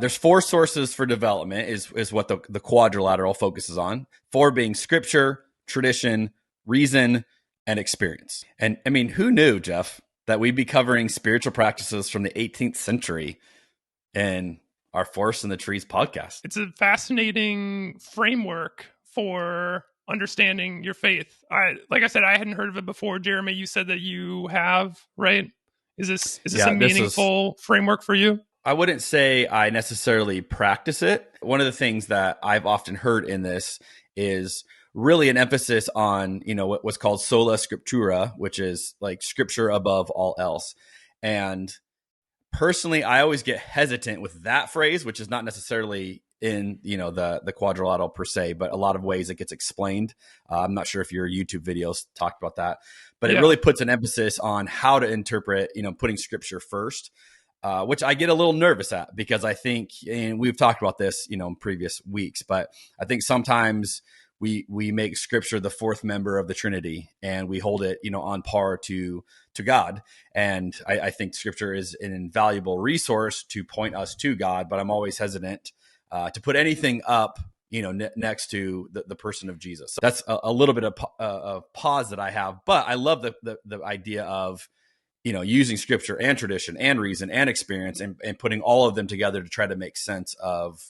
There's 4 sources for development is what the quadrilateral focuses on. 4 being scripture, tradition, reason, and experience. And I mean, who knew, Jeff, that we'd be covering spiritual practices from the 18th century in our Forest in the Trees podcast? It's a fascinating framework for understanding your faith. Like I said, I hadn't heard of it before. Jeremy, you said that you have, right? Is this a meaningful framework for you? I wouldn't say I necessarily practice it. One of the things that I've often heard in this is really an emphasis on, what's called sola scriptura, which is like scripture above all else. And personally, I always get hesitant with that phrase, which is not necessarily in, the quadrilateral per se, but a lot of ways it gets explained. I'm not sure if your YouTube videos talked about that, but it really puts an emphasis on how to interpret, putting scripture first. Which I get a little nervous at, because I think, and we've talked about this, in previous weeks, but I think sometimes we make scripture the 4th member of the Trinity, and we hold it, on par to God. And I think scripture is an invaluable resource to point us to God, but I'm always hesitant to put anything up, next to the person of Jesus. So that's a little bit of pause that I have, but I love the idea of, using scripture and tradition and reason and experience and putting all of them together to try to make sense of,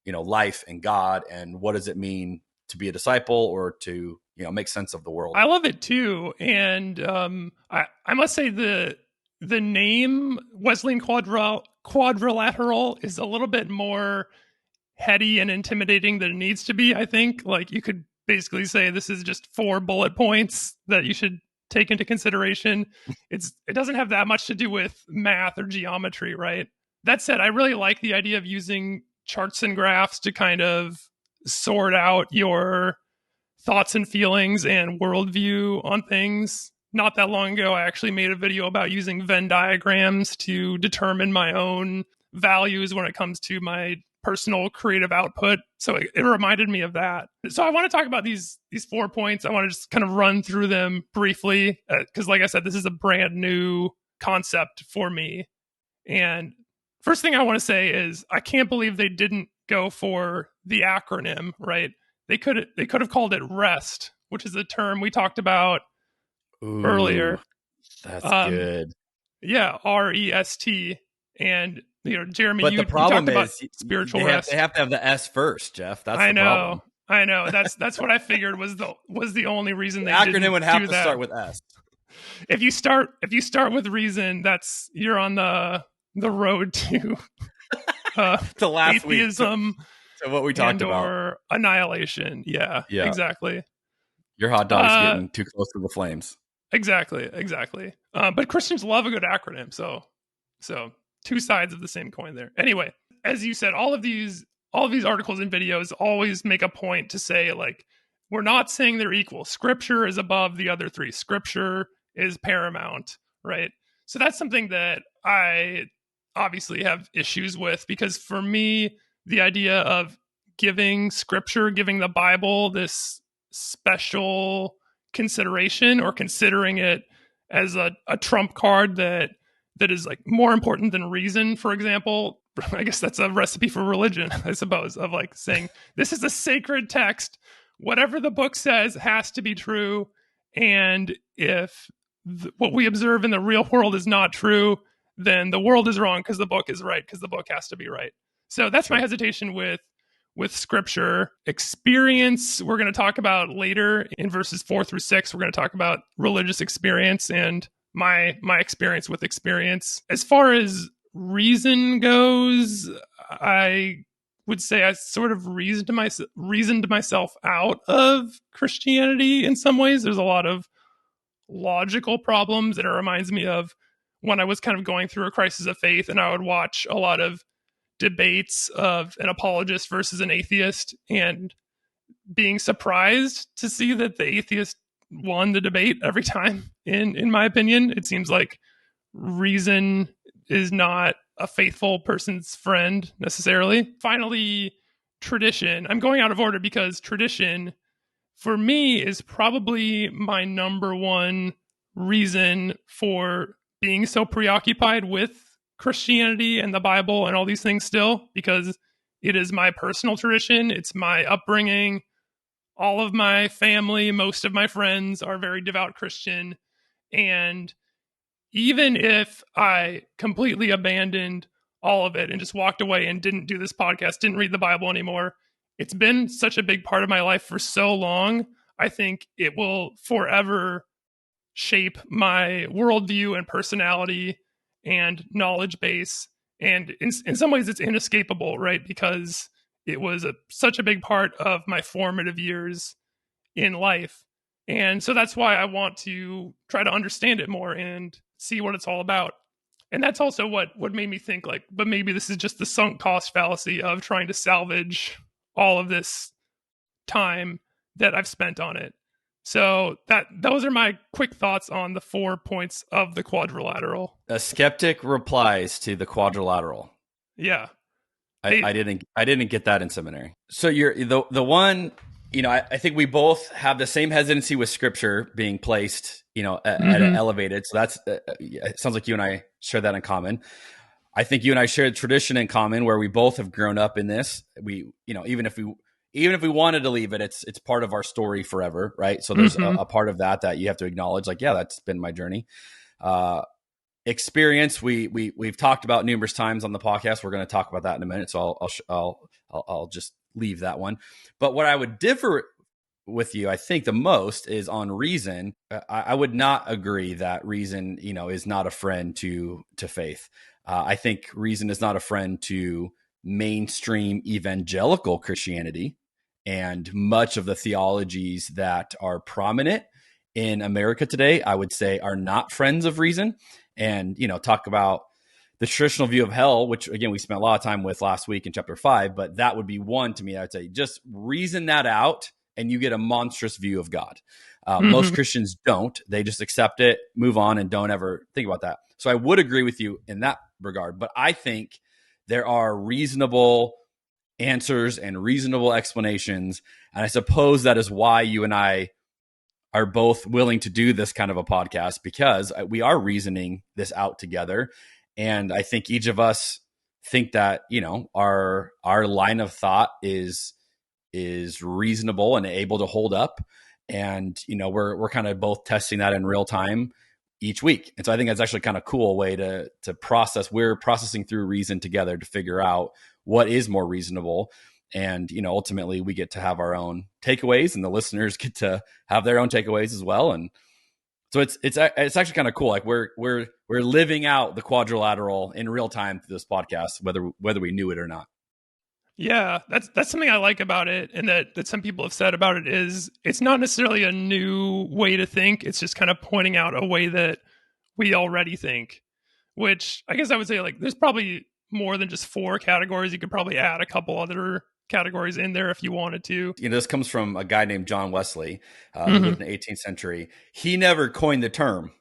life and God, and what does it mean to be a disciple, or to, make sense of the world. I love it too. And I must say the name Wesleyan Quadrilateral is a little bit more heady and intimidating than it needs to be, I think. Like, you could basically say this is just 4 bullet points that you should take into consideration. It doesn't have that much to do with math or geometry, right? That said, I really like the idea of using charts and graphs to kind of sort out your thoughts and feelings and worldview on things. Not that long ago, I actually made a video about using Venn diagrams to determine my own values when it comes to my personal creative output. So it reminded me of that. So I want to talk about these 4 points. I want to just kind of run through them briefly, because like I said, this is a brand new concept for me. And first thing I want to say is I can't believe they didn't go for the acronym, right? They could have called it REST, which is a term we talked about earlier. That's good. Yeah, REST. And Jeremy, but you talked about spiritual rest. They have to have the S first, Jeff. That's the problem. I know. That's what I figured was the only reason the they didn't acronym would have do to that. start with S. If you start with reason, you're on the road to to last atheism, week. To what we talked about, or annihilation. Yeah, exactly. Your hot dog's getting too close to the flames. Exactly. But Christians love a good acronym, so 2 sides of the same coin there. Anyway, as you said, all of these articles and videos always make a point to say, like, we're not saying they're equal. Scripture is above the other 3. Scripture is paramount, right? So that's something that I obviously have issues with, because for me, the idea of giving scripture, giving the Bible this special consideration, or considering it as a trump card that is like more important than reason, for example, I guess that's a recipe for religion, I suppose, of like saying this is a sacred text. Whatever the book says has to be true. And if what we observe in the real world is not true, then the world is wrong because the book is right, because the book has to be right. So that's my hesitation with scripture. Experience, we're going to talk about later in verses 4 through 6. We're going to talk about religious experience and my experience with experience. As far as reason goes, I would say I sort of reasoned myself out of Christianity in some ways. There's a lot of logical problems, and it reminds me of when I was kind of going through a crisis of faith, and I would watch a lot of debates of an apologist versus an atheist, and being surprised to see that the atheist won the debate every time. In my opinion, it seems like reason is not a faithful person's friend necessarily. Finally, tradition. I'm going out of order because tradition, for me, is probably my number one reason for being so preoccupied with Christianity and the Bible and all these things still, because it is my personal tradition. It's my upbringing. All of my family, most of my friends are very devout Christian. And even if I completely abandoned all of it and just walked away and didn't do this podcast, didn't read the Bible anymore, it's been such a big part of my life for so long. I think it will forever shape my worldview and personality and knowledge base. And in some ways, it's inescapable, right? Because it was such a big part of my formative years in life. And so that's why I want to try to understand it more and see what it's all about. And that's also what made me think, like, but maybe this is just the sunk cost fallacy of trying to salvage all of this time that I've spent on it. So those are my quick thoughts on the 4 points of the quadrilateral. A skeptic replies to the quadrilateral. Yeah. I didn't get that in seminary. So you're the one, I think we both have the same hesitancy with scripture being placed, at an elevated. So that's, it sounds like you and I share that in common. I think you and I share a tradition in common where we both have grown up in this. We, even if we wanted to leave it, it's part of our story forever, right? So there's a part of that you have to acknowledge, like, yeah, that's been my journey. Experience we've talked about numerous times on the podcast. We're going to talk about that in a minute, so I'll just leave that one. But what I would differ with you, I think, the most is on reason. I would not agree that reason, is not a friend to faith. I think reason is not a friend to mainstream evangelical Christianity, and much of the theologies that are prominent in America today, I would say, are not friends of reason. And, talk about the traditional view of hell, which, again, we spent a lot of time with last week in chapter 5, but that would be one to me. I would say just reason that out and you get a monstrous view of God. Most Christians don't. They just accept it, move on, and don't ever think about that. So I would agree with you in that regard, but I think there are reasonable answers and reasonable explanations. And I suppose that is why you and I are both willing to do this kind of a podcast, because we are reasoning this out together. And I think each of us think that, our line of thought is reasonable and able to hold up. And, we're kind of both testing that in real time each week. And so I think that's actually kind of cool way to process. We're processing through reason together to figure out what is more reasonable. And, ultimately we get to have our own takeaways, and the listeners get to have their own takeaways as well. And so it's actually kind of cool. Like we're living out the quadrilateral in real time through this podcast, whether we knew it or not. Yeah, that's something I like about it, and that some people have said about it is it's not necessarily a new way to think. It's just kind of pointing out a way that we already think, which I guess I would say, like, there's probably more than just 4 categories. You could probably add a couple other categories in there if you wanted to. This comes from a guy named John Wesley, who lived in the 18th century. He never coined the term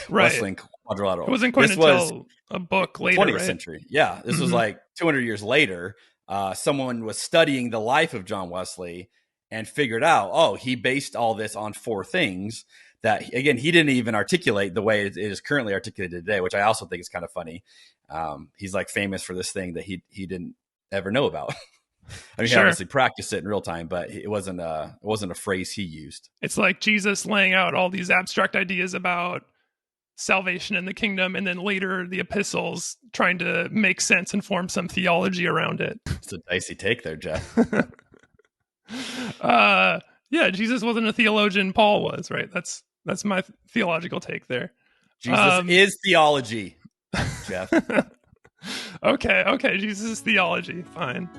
Wesleyan Quadrilateral. It wasn't coined until a book later, 20th century. Yeah, this was like 200 years later. Someone was studying the life of John Wesley and figured out, he based all this on 4 things that, again, he didn't even articulate the way it is currently articulated today, which I also think is kind of funny. He's like famous for this thing that he didn't ever know about. I mean, he obviously practiced it in real time, but it wasn't a phrase he used. It's like Jesus laying out all these abstract ideas about salvation in the kingdom, and then later the epistles trying to make sense and form some theology around it. It's a dicey take there, Jeff. Yeah, Jesus wasn't a theologian. Paul was, right? That's my theological take there. Jesus is theology, Jeff. Okay, Jesus is theology. Fine.